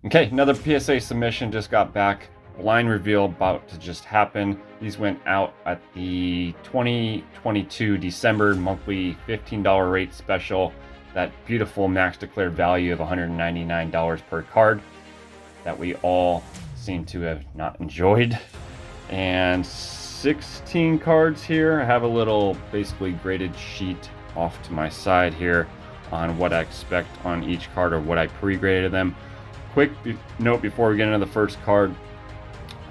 Okay, another PSA submission just got back. Blind reveal about to just happen. These went out at the 2022 December monthly $15 rate special. That beautiful max declared value of $199 per card that we all seem to have not enjoyed. And 16 cards here. I have a little basically graded sheet off to my side here on what I expect on each card or what I pre-graded them. Quick note before we get into the first card,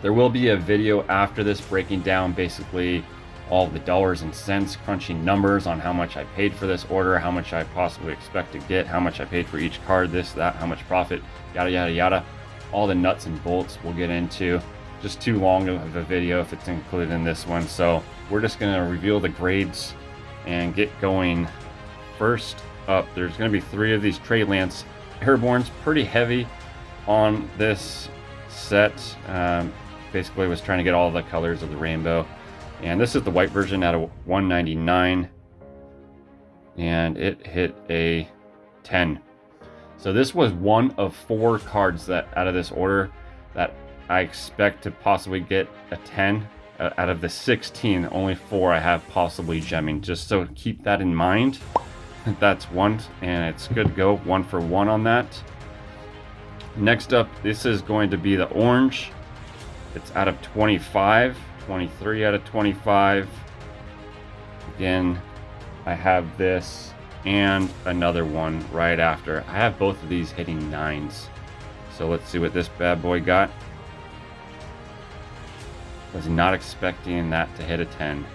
there will be a video after this breaking down basically all the dollars and cents, crunching numbers on how much I paid for this order, how much I possibly expect to get, how much I paid for each card, this, that, how much profit, yada, yada, yada. All the nuts and bolts we'll get into. Just too long of a video if it's included in this one. So we're just going to reveal the grades and get going. First up, there's going to be 3 of these Trey Lance Airborne's, pretty heavy on this set. Basically was trying to get all the colors of the rainbow, and this is the white version out of 199, and it hit a 10. So this was one of 4 cards that out of this order that I expect to possibly get a 10. Out of the 16, only 4 I have possibly gemming, just so keep that in mind. That's one, and it's good to go 1 for 1 on that. Next up, this is going to be the orange. It's out of 25, 23 out of 25. Again, I have this and another one right after. I have both of these hitting 9s. So let's see what this bad boy got. Was not expecting that to hit a 10.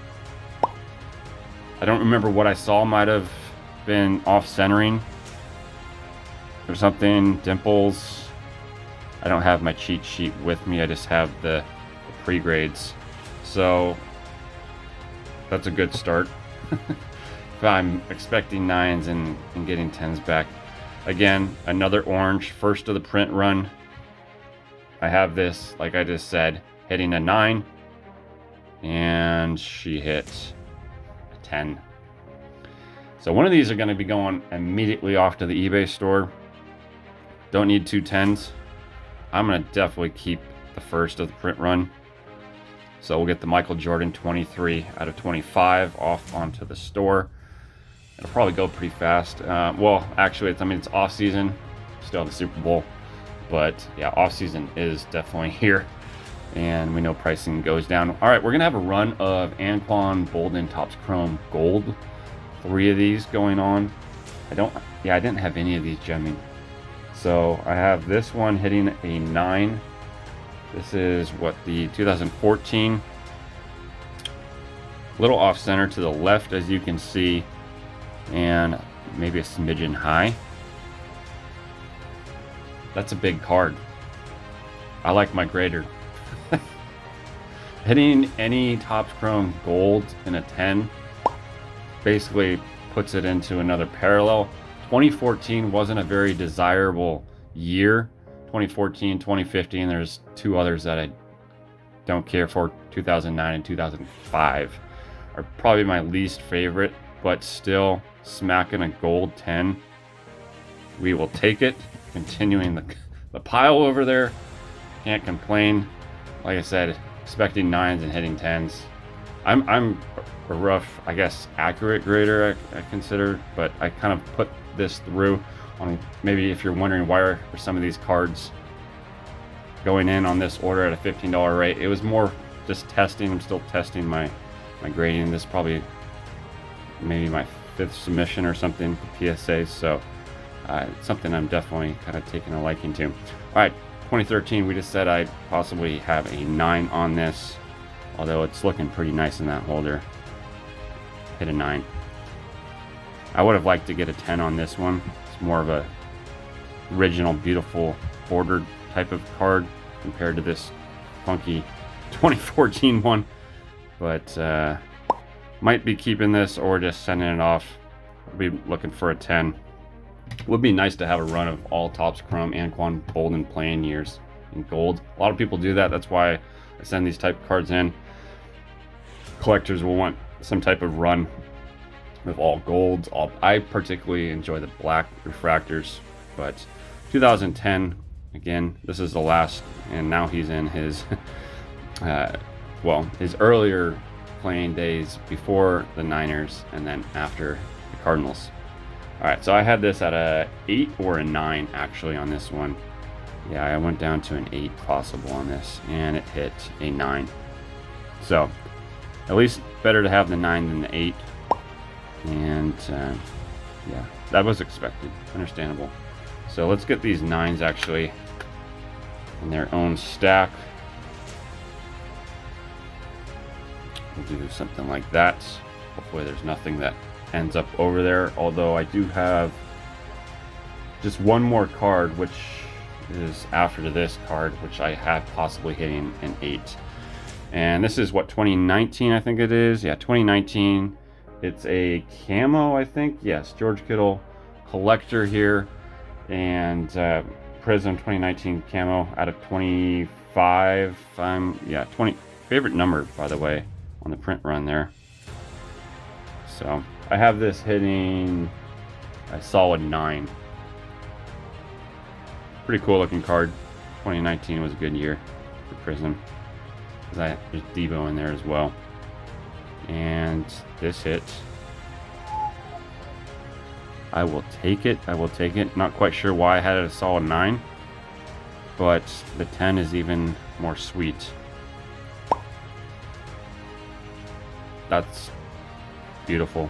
I don't remember what I saw. Might have been off centering or something. Dimples. I don't have my cheat sheet with me. I just have the pre-grades. So that's a good start. If I'm expecting 9s and getting 10s back. Again, another orange, first of the print run. I have this, like I just said, hitting a 9. And she hit a 10. So one of these are going to be going immediately off to the eBay store. Don't need 2 10s. I'm going to definitely keep the first of the print run. So we'll get the Michael Jordan 23 out of 25 off onto the store. It'll probably go pretty fast. Well, actually, it's off season. Still the Super Bowl. But yeah, off season is definitely here. And we know pricing goes down. All right, we're going to have a run of Anquan Boldin Topps Chrome Gold. 3 of these going on. I didn't have any of these gemming. So I have this one hitting a 9. This is what, the 2014. Little off center to the left, as you can see, and maybe a smidgen high. That's a big card. I like my grader. Hitting any Topps Chrome Gold in a 10 basically puts it into another parallel. 2014 wasn't a very desirable year. 2014, 2015, there's 2 others that I don't care for. 2009 and 2005 are probably my least favorite, but still smacking a gold 10. We will take it. Continuing the pile over there. Can't complain. Like I said, expecting 9s and hitting 10s. I'm a rough, I guess, accurate grader, I consider, but I kind of put this through on, maybe if you're wondering why are some of these cards going in on this order at a $15 rate. It was more just testing. I'm still testing my grading. This is probably maybe my 5th submission or something to PSA, so it's something I'm definitely kind of taking a liking to. All right, 2013, we just said I'd possibly have a 9 on this, although it's looking pretty nice in that holder. Hit a 9. I would have liked to get a 10 on this one. It's more of a original, beautiful bordered type of card compared to this funky 2014 one. But might be keeping this or just sending it off. I'll be looking for a 10. Would be nice to have a run of all Topps Chrome Anquan Boldin playing years in gold. A lot of people do that. That's why I send these type of cards in. Collectors will want some type of run with all golds. I particularly enjoy the black refractors, but 2010 Again, this is the last, and now he's in his, well, his earlier playing days before the Niners and then after the Cardinals. All right, so I had this at a 8 or a 9 actually on this one. Yeah, I went down to an 8 possible on this, and it hit a 9. So at least better to have the 9 than the 8. And yeah, that was expected, understandable. So let's get these 9s actually in their own stack. We'll do something like that. Hopefully there's nothing that ends up over there, although I do have just one more card, which is after this card, which I have possibly hitting an 8. And this is what, 2019 I think it is. Yeah, 2019. It's a camo, I think. Yes, George Kittle collector here, and Prism 2019 camo out of 25. Yeah, 20. Favorite number, by the way, on the print run there. So I have this hitting a solid 9. Pretty cool looking card. 2019 was a good year for Prism. There's Debo in there as well. And this hit. I will take it. I will take it. Not quite sure why I had it a solid 9, but the 10 is even more sweet. That's beautiful.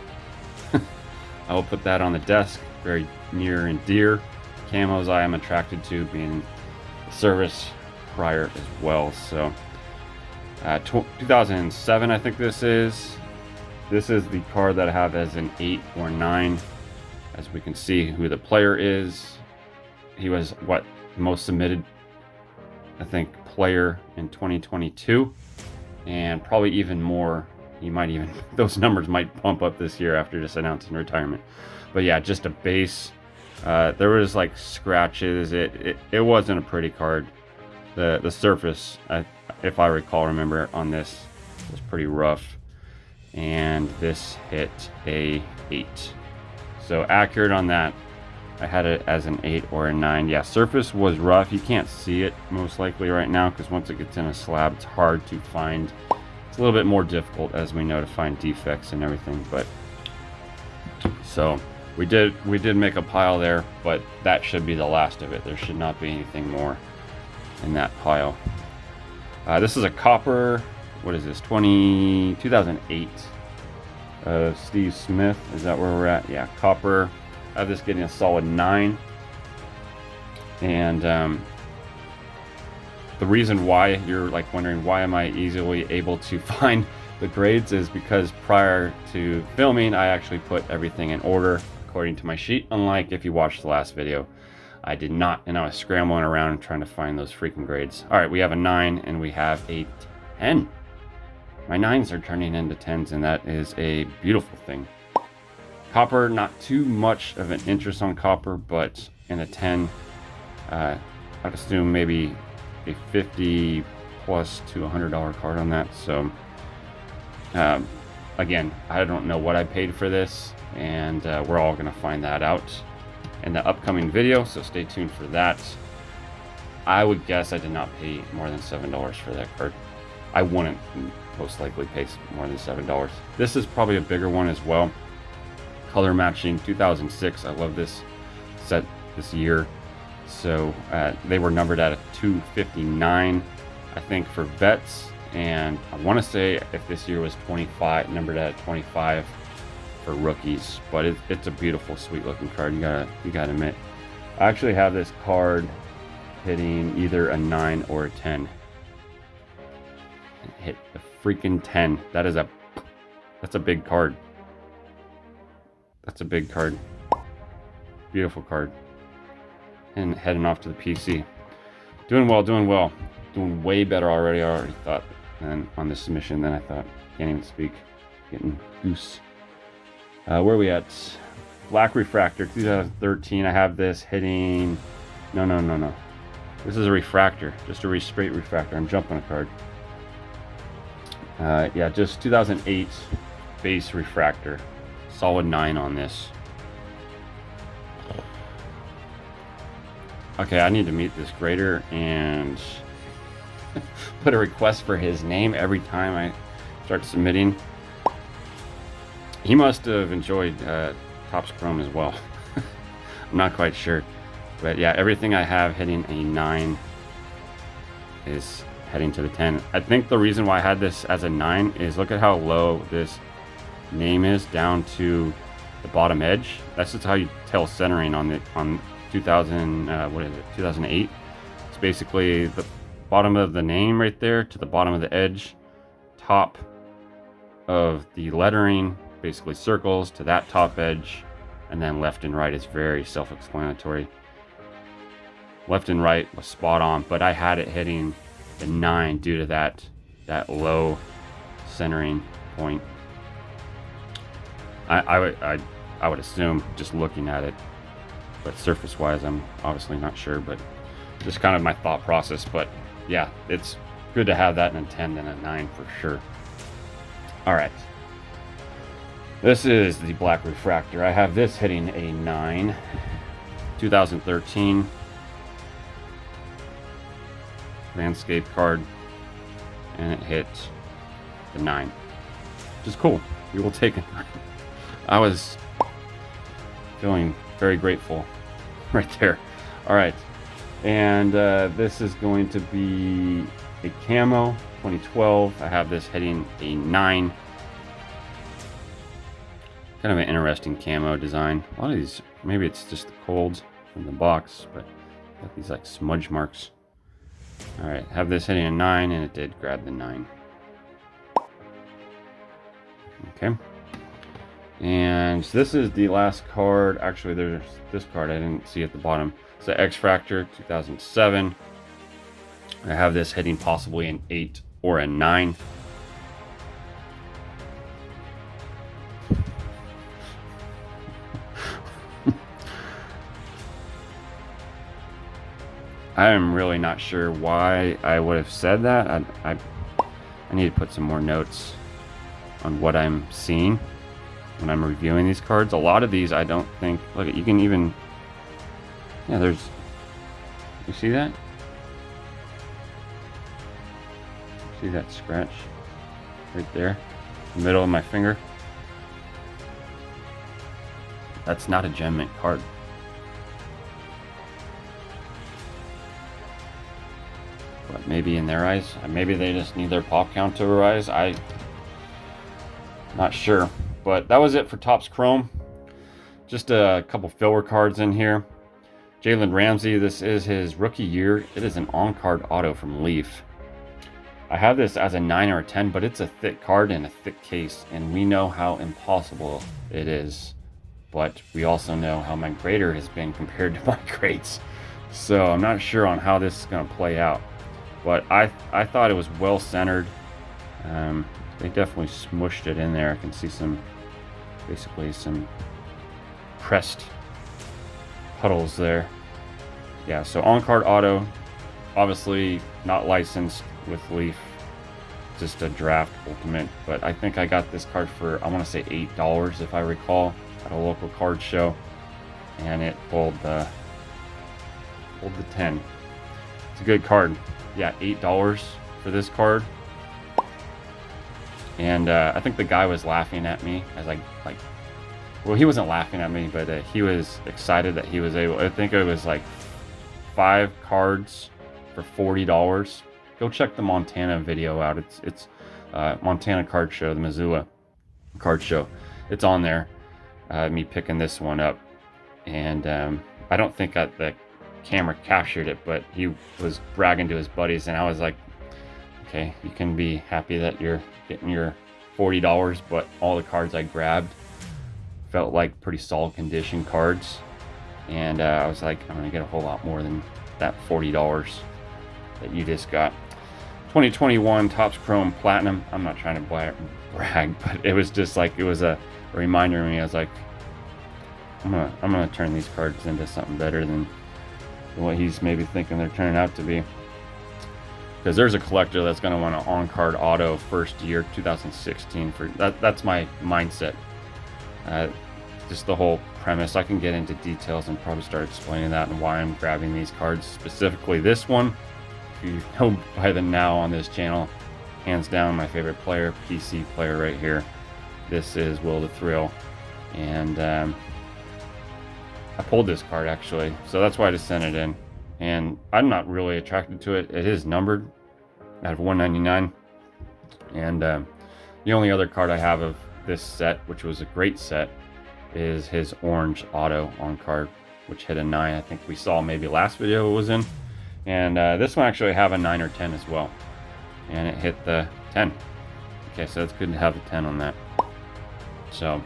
I will put that on the desk. Very near and dear. Camos I am attracted to, being service prior as well. So 2007 I think this is. This is the card that I have as an 8 or 9. As we can see who the player is. He was what, most submitted, I think, player in 2022, and probably even more. He might even, those numbers might bump up this year after just announcing retirement. But yeah, just a base. There was like scratches. It wasn't a pretty card. The surface, if I remember on this, was pretty rough. And this hit a 8. So accurate on that. I had it as an 8 or a 9. Yeah, surface was rough. You can't see it most likely right now because once it gets in a slab, it's hard to find. It's a little bit more difficult, as we know, to find defects and everything. But so we did make a pile there, but that should be the last of it. There should not be anything more in that pile. This is a copper. What is this? 2008. Steve Smith. Is that where we're at? Yeah, copper. I have this getting a solid 9. And the reason why you're like wondering why am I easily able to find the grades is because prior to filming I actually put everything in order according to my sheet, unlike if you watched the last video. I did not, and I was scrambling around trying to find those freaking grades. All right, we have a 9 and we have a 10. My 9s are turning into 10s, and that is a beautiful thing. Copper, not too much of an interest on copper, but in a 10, I'd assume maybe a 50 plus to $100 card on that. So again, I don't know what I paid for this, and we're all gonna find that out in the upcoming video, so stay tuned for that. I would guess I did not pay more than $7 for that card. I wouldn't most likely pay more than $7. This is probably a bigger one as well. Color matching 2006. I love this set this year. So they were numbered at a 259, I think, for vets, and I want to say if this year was 25, numbered at 25 for rookies. But it's a beautiful, sweet looking card. You gotta admit. I actually have this card hitting either a 9 or a 10. It hit the freaking 10. That's a big card. That's a big card. Beautiful card. And heading off to the PC. Doing well, doing well. Doing way better already. I already thought on this submission than I thought. Can't even speak. Getting goose. Where are we at? Black Refractor 2013. I have this hitting. No. This is a refractor. Just a straight refractor. I'm jumping a card. Yeah, just 2008 base refractor. Solid 9 on this. Okay, I need to meet this grader and put a request for his name every time I start submitting. He must have enjoyed Topps Chrome as well. I'm not quite sure. But yeah, everything I have hitting a 9 is heading to the 10. I think the reason why I had this as a 9 is look at how low this name is down to the bottom edge. That's just how you tell centering on 2000 what is it, 2008. It's basically the bottom of the name right there to the bottom of the edge, top of the lettering, basically circles to that top edge, and then left and right is very self-explanatory. Left and right was spot on, but I had it hitting the 9 due to that low centering point. I would assume just looking at it, but surface wise I'm obviously not sure, but just kind of my thought process. But yeah, it's good to have that in a 10 than a 9 for sure. All right, this is the black refractor. I have this hitting a 9, 2013 landscape card, and it hit the 9, which is cool. We will take it. I was feeling very grateful right there. All right, and this is going to be a camo 2012. I have this hitting a 9. Kind of an interesting camo design. A lot of these, maybe it's just the cold from the box, but got these like smudge marks. All right, have this hitting a 9, and it did grab the 9. Okay. And this is the last card. Actually, there's this card I didn't see at the bottom. It's the Refractor 2007. I have this hitting possibly an 8 or a 9. I am really not sure why I would have said that. I need to put some more notes on what I'm seeing when I'm reviewing these cards. A lot of these I don't think, look, you can even, yeah, there's, you see that? See that scratch right there, the middle of my finger? That's not a gem mint card. But maybe in their eyes, maybe they just need their pop count to rise. I'm not sure. But that was it for Topps Chrome. Just a couple filler cards in here. Jalen Ramsey, this is his rookie year. It is an on-card auto from Leaf. I have this as a 9 or a 10, but it's a thick card and a thick case, and we know how impossible it is. But we also know how my grader has been compared to my grades. So I'm not sure on how this is going to play out. But I thought it was well centered. They definitely smushed it in there. I can see basically some pressed puddles there. Yeah, so on-card auto, obviously not licensed with Leaf, just a draft ultimate. But I think I got this card for, I want to say $8 if I recall, at a local card show, and it pulled the 10. It's a good card. Yeah, $8 for this card. And I think the guy was laughing at me as well, he wasn't laughing at me, but he was excited that he was able, I think it was like 5 cards for $40. Go check the Montana video out. It's Montana card show, the Missoula card show. It's on there. Me picking this one up, and I don't think the camera captured it, but he was bragging to his buddies, and I was like, okay, you can be happy that you're getting your $40, but all the cards I grabbed felt like pretty solid condition cards, and I was like, I'm gonna get a whole lot more than that $40 that you just got. 2021 Topps Chrome Platinum. I'm not trying to brag, but it was just like, it was a reminder to me. I was like, I'm gonna turn these cards into something better than what he's maybe thinking they're turning out to be. Because there's a collector that's going to want an on-card auto first year 2016 for that. That's my mindset. Just the whole premise. I can get into details and probably start explaining that and why I'm grabbing these cards, specifically this one. If you know by the now on this channel, hands down my favorite player, PC player right here. This is Will the Thrill, and I pulled this card actually, so that's why I just sent it in. And I'm not really attracted to it. It is numbered out of 199, and the only other card I have of this set, which was a great set, is his orange auto on card, which hit a 9. I think we saw maybe last video it was in, and this one actually have a 9 or 10 as well, and it hit the 10. Okay, so it's good to have a 10 on that. So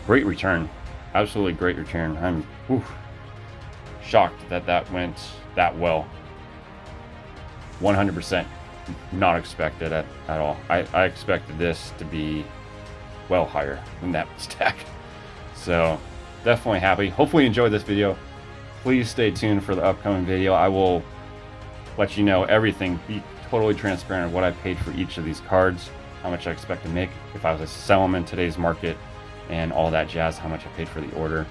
great return, absolutely great return. I'm shocked that that went that well. 100% not expected at all. I expected this to be well higher than that stack. So definitely happy. Hopefully you enjoyed this video. Please stay tuned for the upcoming video. I will let you know everything, be totally transparent of what I paid for each of these cards, how much I expect to make if I was to sell them in today's market, and all that jazz, how much I paid for the order.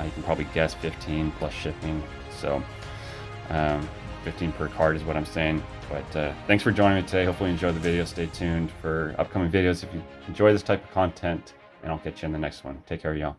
You can probably guess 15 plus shipping. So 15 per card is what I'm saying. But thanks for joining me today. Hopefully you enjoyed the video. Stay tuned for upcoming videos if you enjoy this type of content, and I'll catch you in the next one. Take care, y'all.